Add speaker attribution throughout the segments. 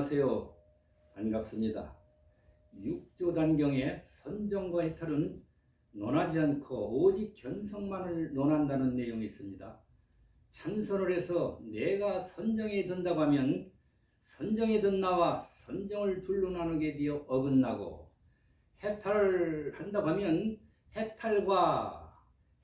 Speaker 1: 안녕하세요. 반갑습니다. 육조단경의 선정과 해탈은 논하지 않고 오직 견성만을 논한다는 내용이 있습니다. 참선을 해서 내가 선정에 든다고 하면 선정에 든 나와 선정을 둘로 나누게 되어 어긋나고, 해탈을 한다고 하면 해탈과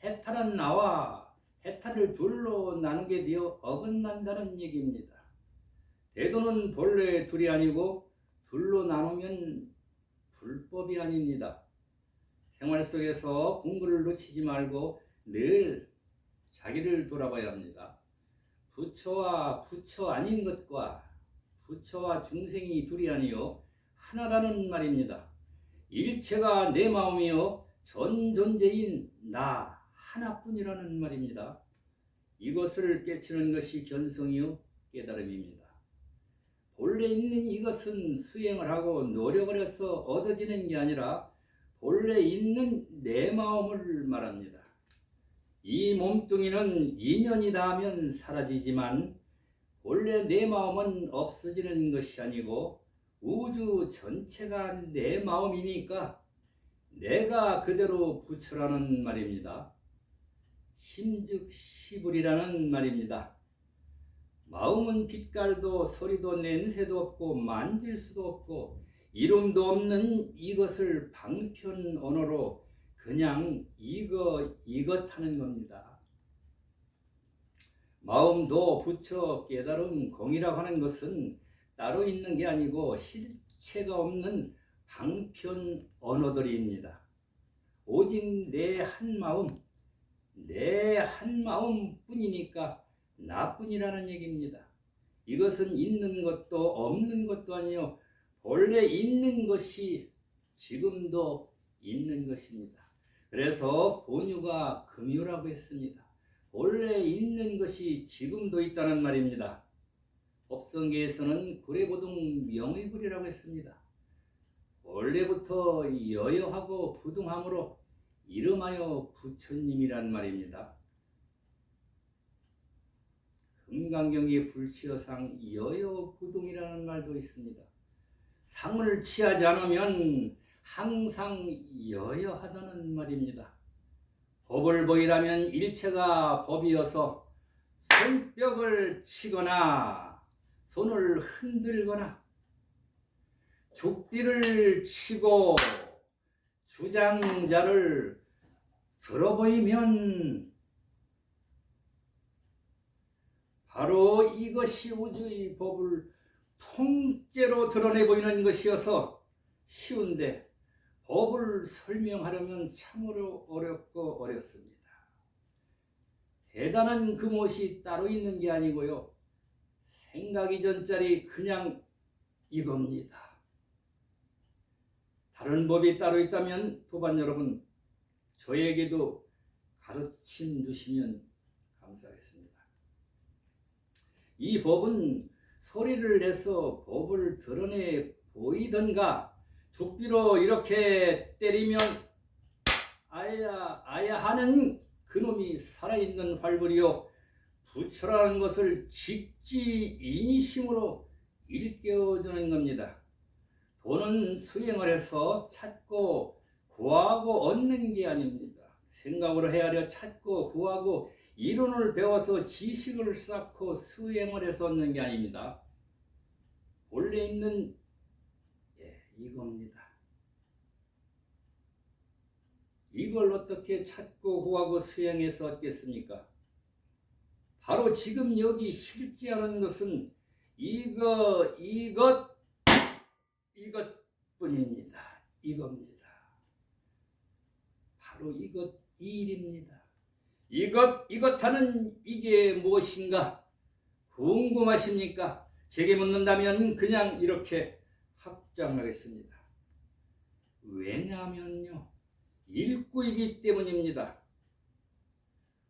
Speaker 1: 해탈한 나와 해탈을 둘로 나누게 되어 어긋난다는 얘기입니다. 대도는 본래 둘이 아니고 둘로 나누면 불법이 아닙니다. 생활 속에서 공부를 놓치지 말고 늘 자기를 돌아봐야 합니다. 부처와 부처 아닌 것과 부처와 중생이 둘이 아니요 하나라는 말입니다. 일체가 내 마음이요 전 존재인 나 하나뿐이라는 말입니다. 이것을 깨치는 것이 견성이요 깨달음입니다. 본래 있는 이것은 수행을 하고 노력을 해서 얻어지는 게 아니라 본래 있는 내 마음을 말합니다. 이 몸뚱이는 인연이 닿으면 사라지지만 본래 내 마음은 없어지는 것이 아니고 우주 전체가 내 마음이니까 내가 그대로 부처라는 말입니다. 심즉 시불이라는 말입니다. 마음은 빛깔도 소리도 냄새도 없고 만질 수도 없고 이름도 없는 이것을 방편 언어로 그냥 이것 하는 겁니다. 마음도 부처 깨달음 공이라고 하는 것은 따로 있는 게 아니고 실체가 없는 방편 언어들입니다. 오직 내 한 마음 뿐이니까 나뿐이라는 얘기입니다. 이것은 있는 것도 없는 것도 아니요 본래 있는 것이 지금도 있는 것입니다. 그래서 본유가 금유라고 했습니다. 본래 있는 것이 지금도 있다는 말입니다. 법성계에서는 구례보동 명의불이라고 했습니다. 원래부터 여여하고 부동함으로 이름하여 부처님이란 말입니다. 금강경의 불치어상 여여부동이라는 말도 있습니다. 상을 취하지 않으면 항상 여여하다는 말입니다. 법을 보이라면 일체가 법이어서 손뼉을 치거나 손을 흔들거나 죽비를 치고 주장자를 들어보이면 바로 이것이 우주의 법을 통째로 드러내 보이는 것이어서 쉬운데 법을 설명하려면 참으로 어렵고 어렵습니다. 대단한 그것이 따로 있는 게 아니고요. 생각 이전짜리 그냥 이겁니다. 다른 법이 따로 있다면 도반 여러분 저에게도 가르침 주시면 감사하겠습니다. 이 법은 소리를 내서 법을 드러내 보이던가 죽비로 이렇게 때리면 아야 하는 그놈이 살아있는 활불이요 부처라는 것을 직지인심으로 일깨워주는 겁니다. 도는 수행을 해서 찾고 구하고 얻는 게 아닙니다. 생각으로 헤아려 찾고 구하고 이론을 배워서 지식을 쌓고 수행을 해서 얻는 게 아닙니다. 본래 있는 이겁니다. 이걸 어떻게 찾고 구하고 수행해서 얻겠습니까? 바로 지금 여기 실지하는 것은 이것뿐입니다. 이겁니다. 바로 이 일입니다. 이것 하는 이게 무엇인가 궁금하십니까? 제게 묻는다면 그냥 이렇게 확장하겠습니다. 왜냐하면요 일구이기 때문입니다.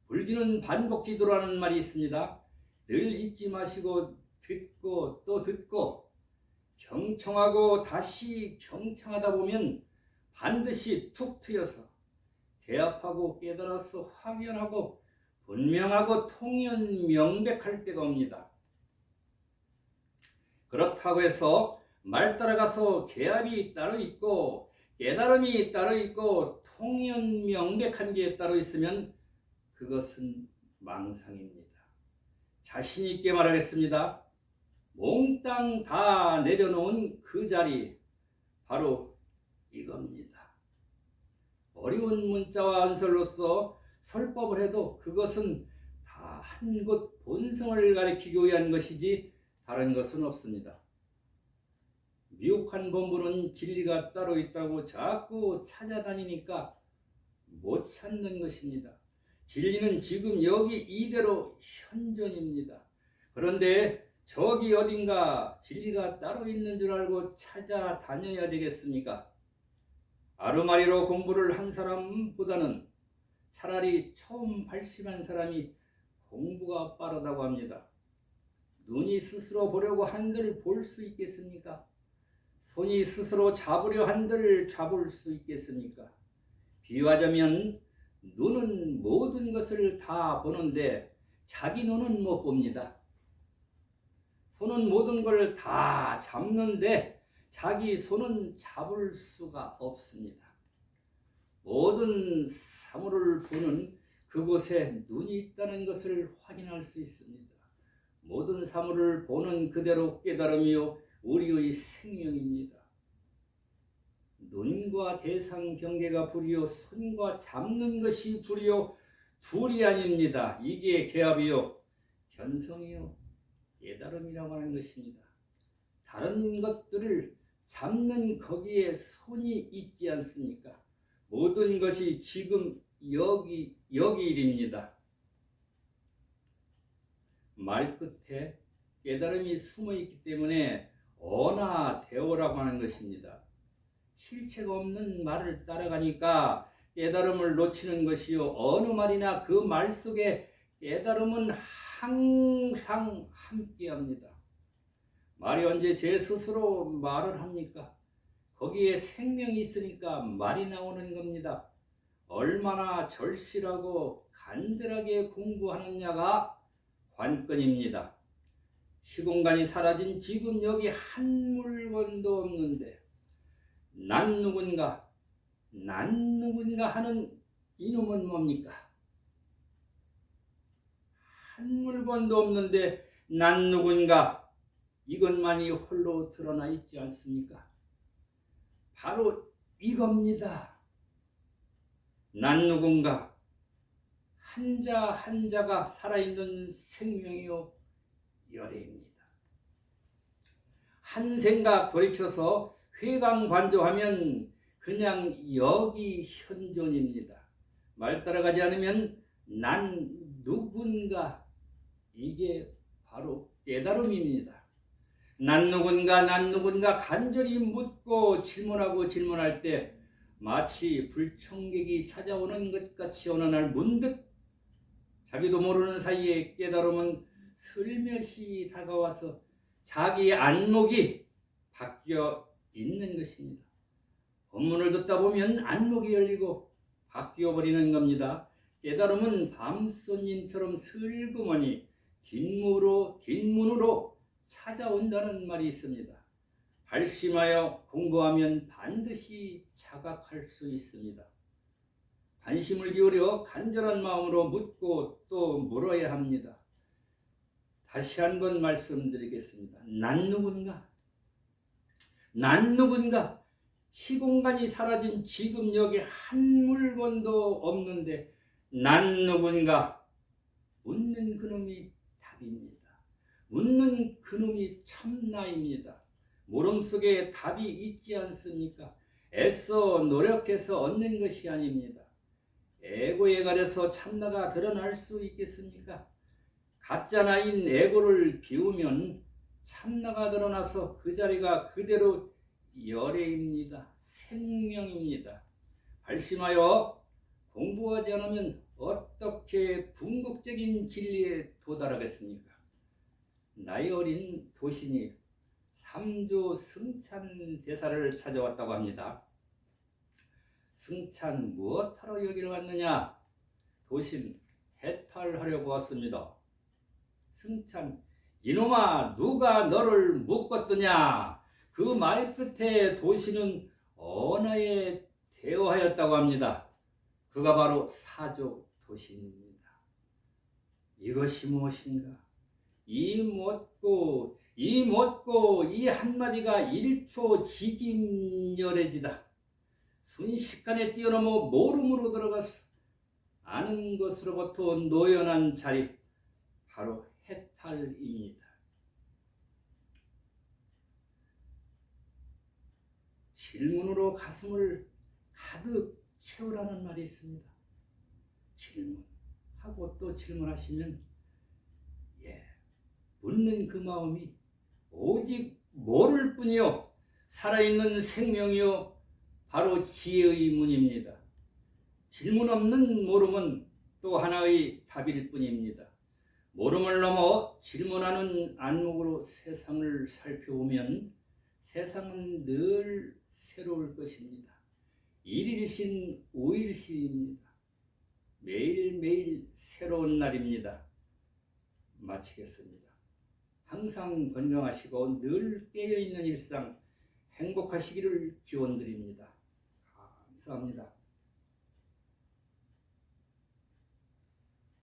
Speaker 1: 불기는 반복지도라는 말이 있습니다. 늘 잊지 마시고 듣고 또 듣고 경청하고 다시 경청하다 보면 반드시 툭 트여서 개합하고 깨달아서 확연하고 분명하고 통연 명백할 때가 옵니다. 그렇다고 해서 말 따라가서 계합이 따로 있고 깨달음이 따로 있고 통연 명백한 게 따로 있으면 그것은 망상입니다. 자신 있게 말하겠습니다. 몽땅 다 내려놓은 그 자리, 바로 이겁니다. 어려운 문자와 안설로서 설법을 해도 그것은 다 한 곳 본성을 가리키기 위한 것이지 다른 것은 없습니다. 미혹한 본부는 진리가 따로 있다고 자꾸 찾아다니니까 못 찾는 것입니다. 진리는 지금 여기 이대로 현존입니다. 그런데 저기 어딘가 진리가 따로 있는 줄 알고 찾아다녀야 되겠습니까? 아르마리로 공부를 한 사람보다는 차라리 처음 발심한 사람이 공부가 빠르다고 합니다. 눈이 스스로 보려고 한들 볼 수 있겠습니까? 손이 스스로 잡으려 한들 잡을 수 있겠습니까? 비유하자면 눈은 모든 것을 다 보는데 자기 눈은 못 봅니다. 손은 모든 걸 다 잡는데 자기 손은 잡을 수가 없습니다. 모든 사물을 보는 그곳에 눈이 있다는 것을 확인할 수 있습니다. 모든 사물을 보는 그대로 깨달음이요 우리의 생명입니다. 눈과 대상 경계가 불이요 손과 잡는 것이 불이요 둘이 아닙니다. 이게 개합이요 견성이요 깨달음이라고 하는 것입니다. 다른 것들을 잡는 거기에 손이 있지 않습니까? 모든 것이 지금 여기 일입니다. 말끝에 깨달음이 숨어 있기 때문에 어나 대오라고 하는 것입니다. 실체가 없는 말을 따라가니까 깨달음을 놓치는 것이요. 어느 말이나 그 말 속에 깨달음은 항상 함께합니다. 말이 언제 제 스스로 말을 합니까? 거기에 생명이 있으니까 말이 나오는 겁니다. 얼마나 절실하고 간절하게 공부하느냐가 관건입니다. 시공간이 사라진 지금 여기 한 물건도 없는데 난 누군가 하는 이놈은 뭡니까? 한 물건도 없는데 난 누군가 이것만이 홀로 드러나 있지 않습니까? 바로 이겁니다. 난 누군가 한자 한자가 살아있는 생명이요 열애입니다. 한 생각 돌이켜서 회광관조하면 그냥 여기 현존입니다. 말 따라가지 않으면 난 누군가 이게 바로 깨달음입니다. 난 누군가 간절히 묻고 질문할 때 마치 불청객이 찾아오는 것 같이 어느 날 문득 자기도 모르는 사이에 깨달음은 슬며시 다가와서 자기의 안목이 바뀌어 있는 것입니다. 법문을 듣다 보면 안목이 열리고 바뀌어 버리는 겁니다. 깨달음은 밤손님처럼 슬그머니 뒷문으로 찾아온다는 말이 있습니다. 발심하여 공부하면 반드시 자각할 수 있습니다. 관심을 기울여 간절한 마음으로 묻고 또 물어야 합니다. 다시 한번 말씀드리겠습니다. 난 누군가 시공간이 사라진 지금 여기 한 물건도 없는데 난 누군가 묻는 그놈이 답입니다. 묻는 그놈이 참나입니다. 물음 속에 답이 있지 않습니까? 애써 노력해서 얻는 것이 아닙니다. 에고에 가려서 참나가 드러날 수 있겠습니까? 가짜 나인 에고를 비우면 참나가 드러나서 그 자리가 그대로 열애입니다. 생명입니다. 발심하여 공부하지 않으면 어떻게 궁극적인 진리에 도달하겠습니까? 나이 어린 도신이 삼조 승찬 대사를 찾아왔다고 합니다. 승찬 무엇하러 여기를 왔느냐? 도신 해탈하려고 왔습니다. 승찬 이놈아 누가 너를 묶었더냐. 그 말 끝에 도시는 언어에 대어하였다고 합니다. 그가 바로 사조 도신입니다. 이것이 무엇인가? 이 못고 이 한마디가 일초직임열애지다. 순식간에 뛰어넘어 모름으로 들어가서 아는 것으로부터 노연한 자리, 바로 해탈입니다. 질문으로 가슴을 가득 채우라는 말이 있습니다. 질문하고 또 질문하시면 묻는 그 마음이 오직 모를 뿐이요 살아있는 생명이요 바로 지혜의 문입니다. 질문 없는 모름은 또 하나의 답일 뿐입니다. 모름을 넘어 질문하는 안목으로 세상을 살펴보면 세상은 늘 새로울 것입니다. 일일신 오일신입니다. 매일매일 새로운 날입니다. 마치겠습니다. 항상 건강하시고 늘 깨어있는 일상 행복하시기를 기원드립니다. 감사합니다.